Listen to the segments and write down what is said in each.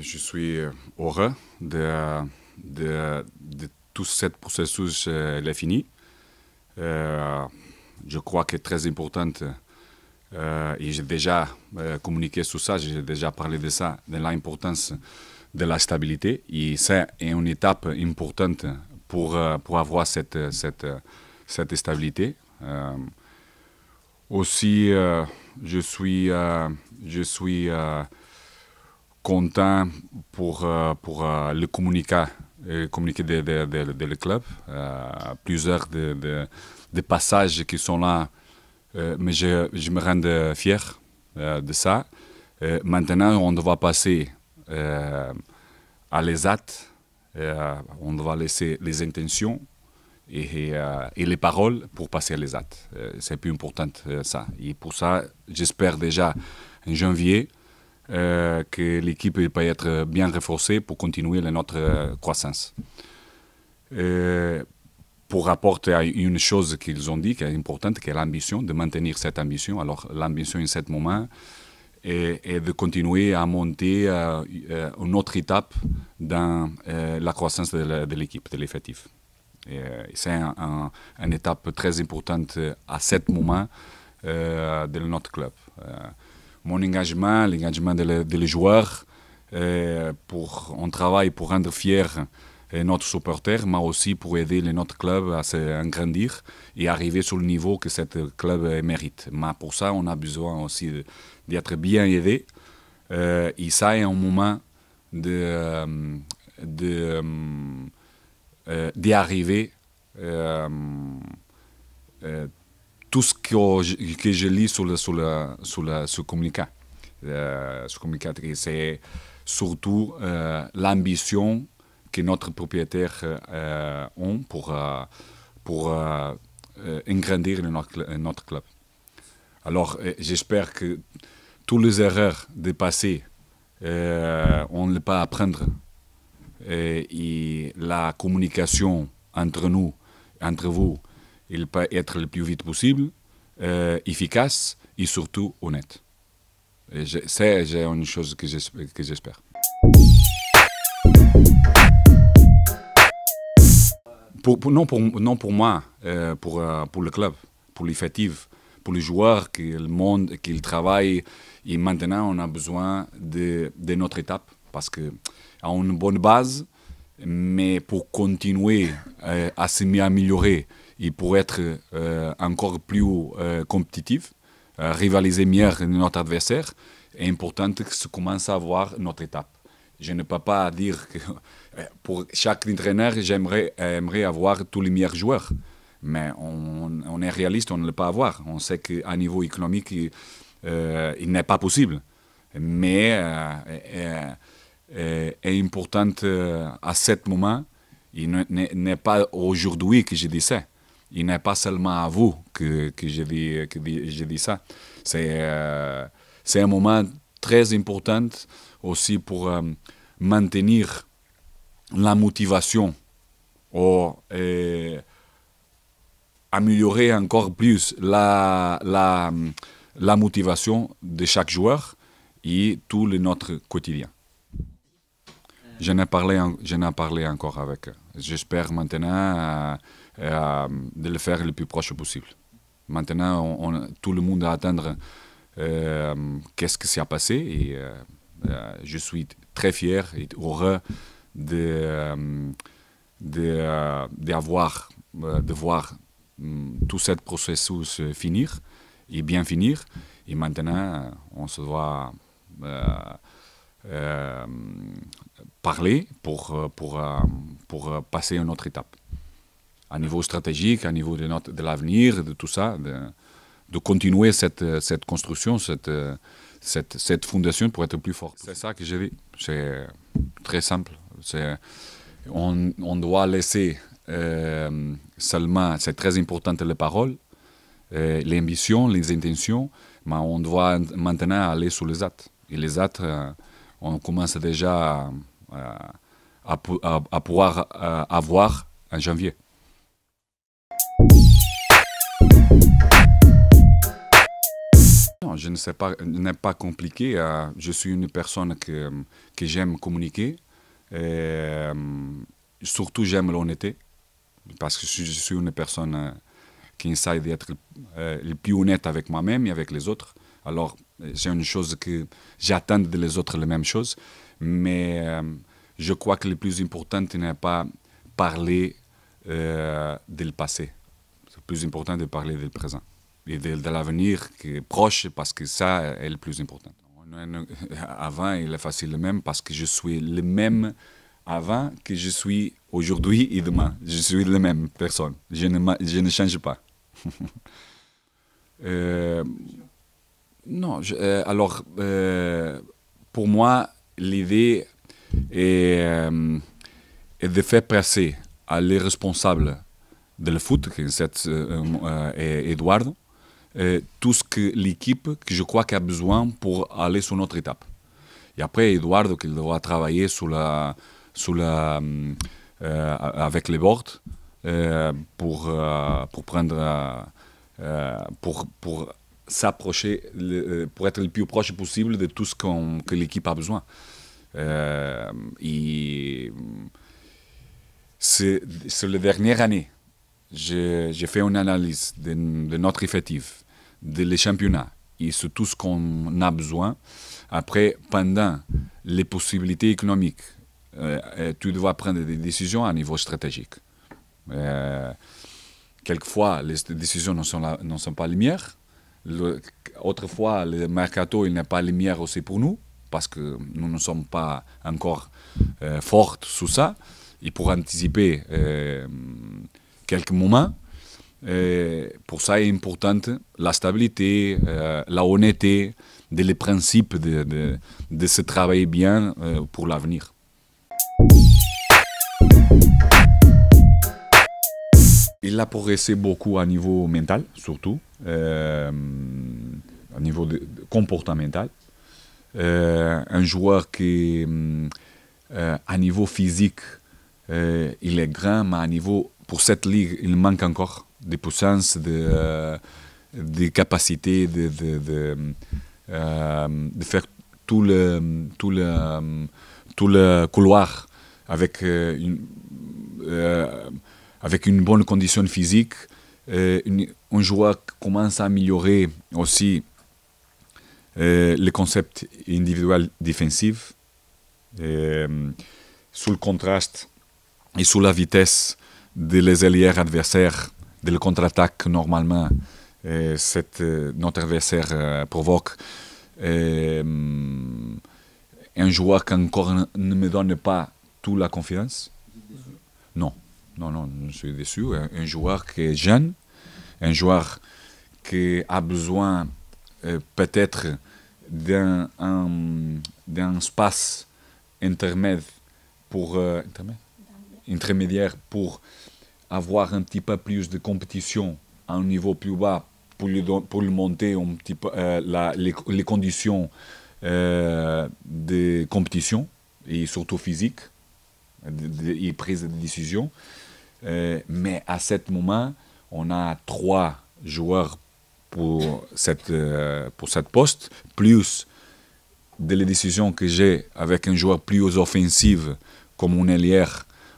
Je suis heureux de tout ce processus est fini. Je crois que c'est très important et j'ai déjà communiqué sur ça, j'ai déjà parlé de ça, de l'importance de la stabilité. Et c'est une étape importante pour avoir cette stabilité. Aussi, je suis content pour le communiqué de le club. Plusieurs de passages qui sont là, mais je me rends fier de ça. Maintenant, on doit passer à les actes, on doit laisser les intentions et les paroles pour passer à les actes. C'est plus important ça. Et pour ça, j'espère déjà en janvier que l'équipe peut être bien renforcée pour continuer notre croissance. Pour apporter une chose qu'ils ont dit qui est importante, qui est l'ambition, de maintenir cette ambition. Alors l'ambition en ce moment est de continuer à monter une autre étape dans la croissance de l'équipe, de l'effectif. C'est une étape très importante à ce moment de notre club. Mon engagement, l'engagement des joueurs, on travaille pour rendre fiers notre supporter, mais aussi pour aider notre club à s'agrandir et arriver sur le niveau que ce club mérite. Mais pour ça, on a besoin aussi d'être bien aidé. Et ça est un moment d'arriver tout ce que je lis sur ce communiqué. C'est surtout l'ambition que notre propriétaire ont pour agrandir notre club. Alors, j'espère que toutes les erreurs du passé, on ne les pas apprendre. Et la communication entre nous, entre vous, il peut être le plus vite possible, efficace et surtout honnête. C'est une chose que j'espère. Non pour moi, pour le club, pour l'effectif, pour les joueurs, le monde, qui travaillent. Et maintenant, on a besoin de notre étape parce qu'on a une bonne base, mais pour continuer à s'améliorer et pour être encore plus compétitif, rivaliser mieux notre adversaire, est important que se commence à voir notre étape. Je ne peux pas dire que pour chaque entraîneur, j'aimerais avoir tous les meilleurs joueurs. Mais on est réaliste, on ne peut pas avoir. On sait qu'à niveau économique, il n'est pas possible. Mais est important à ce moment. Il n'est pas aujourd'hui que je dis ça. Il n'est pas seulement à vous que je dis ça. C'est un moment très important aussi pour maintenir la motivation ou améliorer encore plus la motivation de chaque joueur et tout notre quotidien. Je n'ai parlé encore avec eux. J'espère maintenant de le faire le plus proche possible. Maintenant, tout le monde va attendre qu'est-ce qui s'est passé et je suis très fier et heureux de voir tout ce processus finir et bien finir. Et maintenant, on se doit parler pour passer à une autre étape. À niveau stratégique, à niveau de l'avenir, de tout ça, de continuer cette construction, cette fondation pour être plus fort. C'est ça que je dis. C'est très simple. On doit laisser seulement, c'est très important les paroles, l'ambition, les intentions, mais on doit maintenant aller sur les actes. Et les actes, on commence déjà à pouvoir avoir en janvier. non, je ne sais pas, n'est pas compliqué. Je suis une personne que j'aime communiquer. Et, surtout, j'aime l'honnêteté. Parce que je suis une personne qui essaie d'être le plus honnête avec moi-même et avec les autres. Alors, c'est une chose que j'attends des autres la même chose. Mais je crois que le plus important n'est pas parler du passé. C'est plus important de parler du présent et de l'avenir qui est proche parce que ça est le plus important. Avant, il est facile le même parce que je suis le même avant que je suis aujourd'hui et demain. Je suis la même personne. Je ne change pas. Non, alors, pour moi, l'idée est de faire passer à les responsables de foot, qui est Eduardo, tout ce que l'équipe, que je crois qu'il a besoin pour aller sur notre étape. Et après, Eduardo, qui devra travailler avec les boards pour prendre, pour s'approcher, pour être le plus proche possible de tout ce que l'équipe a besoin. Et c'est la dernière année. J'ai fait une analyse de notre effectif, les championnats et sur tout ce qu'on a besoin. Après, pendant les possibilités économiques, tu dois prendre des décisions à niveau stratégique. Quelquefois, les décisions ne sont pas les meilleures. Autrefois, le mercato n'est pas les meilleurs aussi pour nous, parce que nous ne sommes pas encore forts sur ça. Et pour anticiper quelques moments, pour ça est importante la stabilité, la honnêteté, les principes de se travailler bien pour l'avenir. Il a progressé beaucoup à niveau mental, surtout, à niveau comportemental. Un joueur qui, à niveau physique, il est grand, mais à niveau, pour cette ligue, il manque encore de puissance, de capacité de faire tout le couloir avec une bonne condition physique. Un joueur commence à améliorer aussi le concept individuel défensif, sous le contraste et sous la vitesse des ailiers adversaires, de la contre-attaque que normalement notre adversaire provoque. Un joueur qui encore ne me donne pas toute la confiance. Non, je suis déçu. Un joueur qui est jeune, un joueur qui a besoin peut-être d'un espace intermédiaire pour avoir un petit peu plus de compétition à un niveau plus bas, pour lui monter un petit peu les conditions de compétition et surtout physique et prise de décision. Mais à ce moment, on a 3 joueurs pour cette poste, plus les décisions que j'ai avec un joueur plus offensif comme un ailier,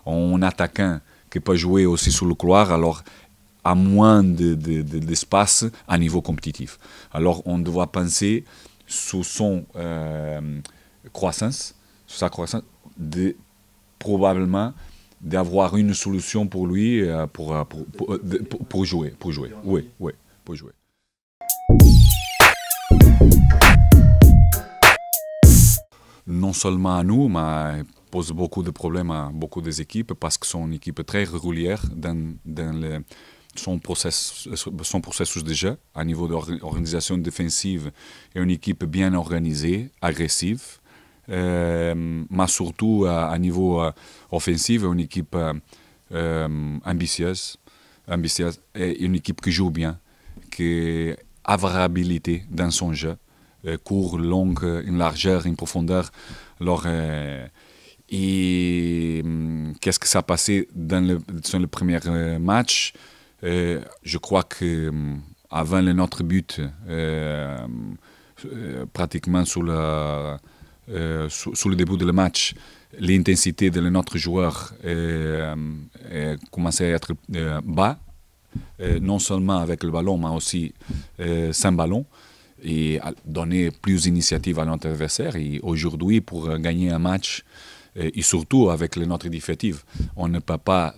un attaquant qui peut jouer aussi sur le couloir, alors à moins d'espace à niveau compétitif. Alors on doit penser sur sa croissance, probablement d'avoir une solution pour lui pour jouer. Oui, pour jouer. Non seulement à nous, mais pose beaucoup de problèmes à beaucoup des équipes parce que sont une équipe très régulière dans son processus de jeu. À niveau d'organisation défensive, et une équipe bien organisée, agressive, mais surtout à niveau offensif, une équipe ambitieuse, et une équipe qui joue bien, qui a variabilité dans son jeu, court, long, une largeur, une profondeur. Alors, et qu'est-ce que ça a passé sur le premier match? Je crois que avant notre but, pratiquement sur le début du match, l'intensité de notre joueur commençait à être bas, non seulement avec le ballon, mais aussi sans ballon, et donner plus d'initiative à notre adversaire. Et aujourd'hui, pour gagner un match, et surtout avec notre effectif, on ne peut pas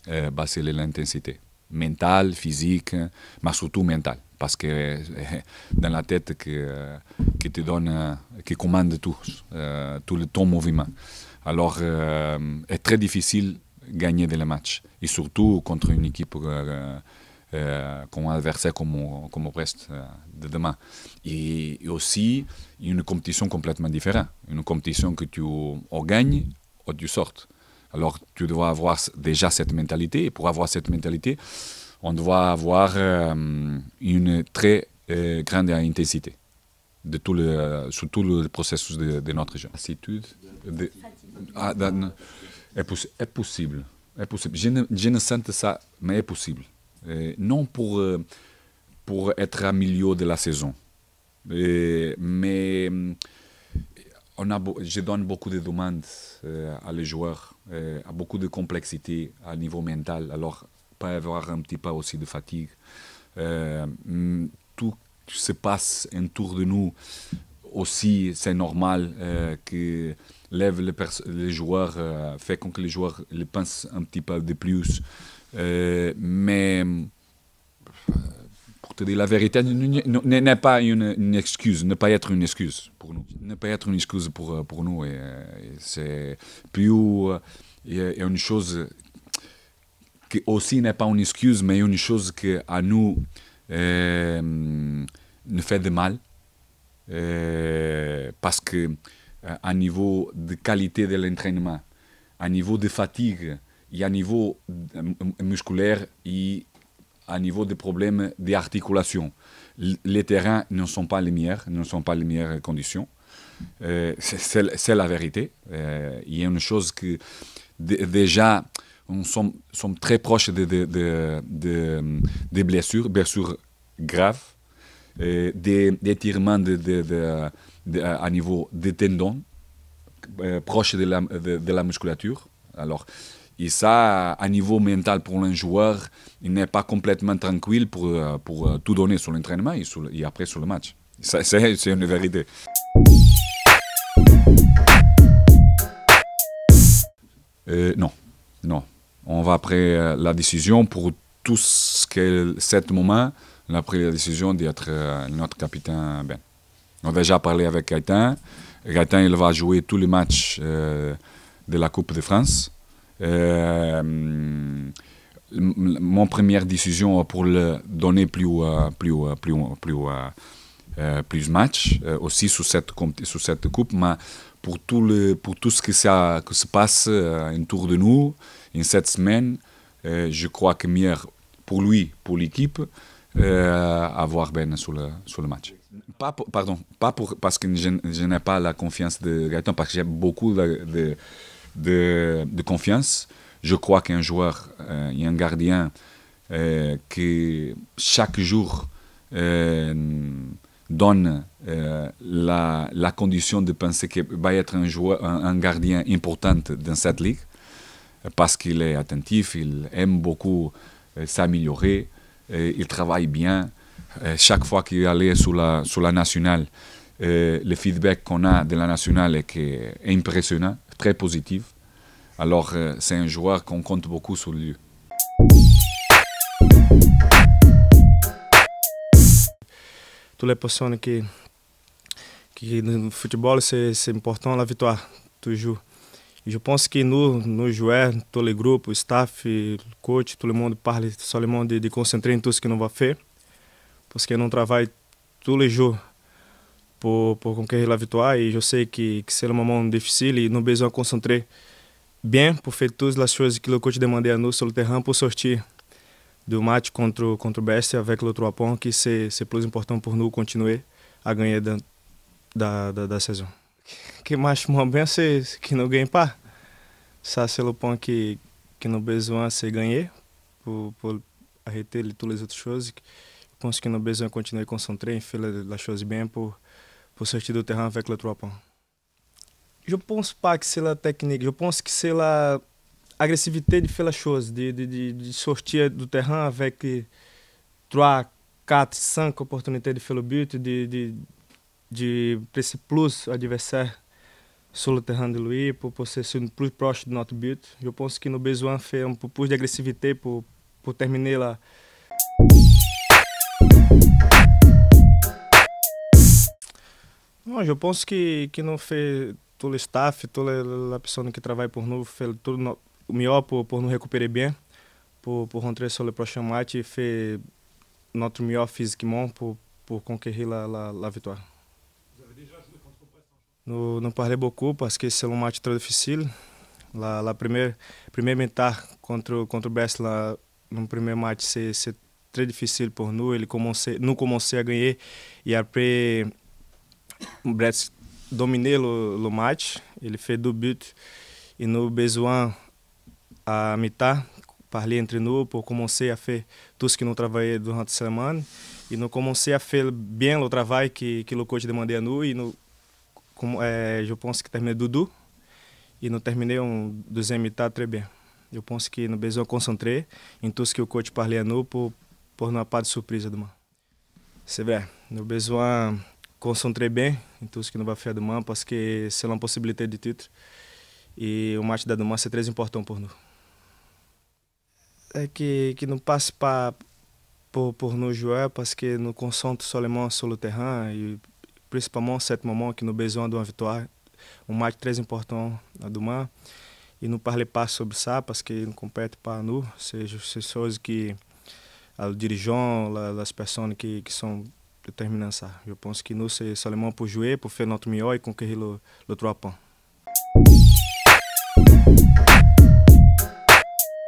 baisser l'intensité mentale, physique, mais surtout mentale. Parce que dans la tête qui te donne, qui commande tout ton mouvement. Alors, c'est très difficile de gagner des matchs. Et surtout contre une équipe comme un adversaire comme Brest de demain. Et aussi, une compétition complètement différente. Une compétition que tu gagnes ou tu sortes. Alors, tu dois avoir déjà cette mentalité. Et pour avoir cette mentalité, on doit avoir une très grande intensité sur tout le processus de notre jeu. Lassitude est possible. Est possible. Je ne sens ça, mais est possible. Non pour être à milieu de la saison. Mais je donne beaucoup de demandes à les joueurs, à beaucoup de complexité à niveau mental. Alors, pas avoir un petit peu aussi de fatigue. Tout se passe autour de nous aussi, c'est normal que lève les joueurs, fait que les joueurs le pensent un petit peu de plus. Mais pour te dire la vérité, n'est pas une excuse, ne pas être une excuse pour nous. Ne pas être une excuse pour nous. C'est plus une chose qui aussi n'est pas une excuse, mais une chose qui à nous nous fait de mal. Parce que à niveau de qualité de l'entraînement, à niveau de fatigue, et à niveau musculaire et à niveau de problèmes d'articulation, les terrains ne sont pas les meilleures conditions. C'est la vérité. Il y a une chose que déjà nous sommes très proches de blessures graves, des étirements à niveau des tendons, proches de la musculature. Alors, et ça, à niveau mental pour un joueur, il n'est pas complètement tranquille pour tout donner sur l'entraînement et après sur le match. C'est une vérité. Non. On va après la décision pour tout ce que cet moment, on a pris la décision d'être notre capitaine Ben. On a déjà parlé avec Gaëtan. Gaëtan, il va jouer tous les matchs de la Coupe de France. Mon première décision pour le donner plus matchs aussi sur cette coupe, mais pour tout ce qui se passe autour de nous en cette semaine, je crois que mieux pour lui, pour l'équipe, avoir Ben sur le match. Pas parce que je n'ai pas la confiance de Gaëtan, parce que j'ai beaucoup de confiance. Je crois qu'un joueur et un gardien qui chaque jour donne la condition de penser qu'il va être un gardien important dans cette ligue, parce qu'il est attentif, il aime beaucoup s'améliorer, il travaille bien. Chaque fois qu'il allait sur la nationale, le feedback qu'on a de la nationale est impressionnant, très positif. Alors, c'est un joueur qu'on compte beaucoup sur lui. Toutes les personnes qui dans le football, c'est important la victoire, toujours. Je pense que nos joueurs, tous les groupes, le staff, le coach, tout le monde parle seulement de concentrer en tout ce que nous va faire. Parce que nous travaillons tous les jours pour conquérir la victoire. Et je sais que c'est un moment difficile et nous avons besoin de concentrer bien pour faire toutes as choses que o coach demandait a nous sur le terrain pour sortir do match contre o Brest avec le 3 points, que c'est plus important pour nous continuer à gagner da saison. Que mais bien c'est que nous gagne pas. Ça c'est le point que nous besoin de gagner pour arrêter toutes les autres choses. pense que nous avons besoin de continuer à concentrer et faire la chose bien pour sortir du terrain avec le 3 points. Je pense pas que c'est la technique, je pense que c'est la agressivité de faire la chose, de sortir du terrain avec 3, 4, 5 opportunités de faire le but, de presser plus l'adversaire sur le terrain de lui pour ser plus proche de notre but. Je pense que nous avons besoin de faire un peu plus d'agressivité pour terminer la. Non, je pense que nous fait todo o staff, toda a pessoa que trabalha por nós, fez tudo o melhor por nos recuperar bem, por rentrer sur le prochain match e faire notre meilleur physiquement pour conquérir la victoire. Nous parlons beaucoup parce que c'est un match très difficile. La première metade contre Brest no premier match c'est très difficile pour nous. Nous commençons à gagner et après Brest dominé le match. Ele fez 2 buts e nous avons besoin à metade parler entre nous pour commencer à faire tout ce que nous travaillons durant la semaine e nous commencer à faire bien le travail que le coach demandait à nous e nous je pense que terminé Dudu e nous terminei une deuxième metade très bien. Je pense que nous avons besoin de concentrer em tout ce que o coach parlait à nous pour não pas de surprise demain. C'est vrai, nous avons besoin de concentrer bem em tout ce que nous allons faire demain parce que c'est une possibilité de titre e o match de demain c'est très important pour nous. É que não passe pas pour nos joueurs parce que nous concentrons seulement sur le terrain e principalement cet moment que nous avons besoin d'une victoire, un match très important demain. E não parle pas sobre ça parce que não compete pas nous, c'est choses que le dirigeant, as pessoas que sont déterminant ça. Je pense que nous c'est seulement pour jouer, pour faire notre meilleur et conquérir le 3 points.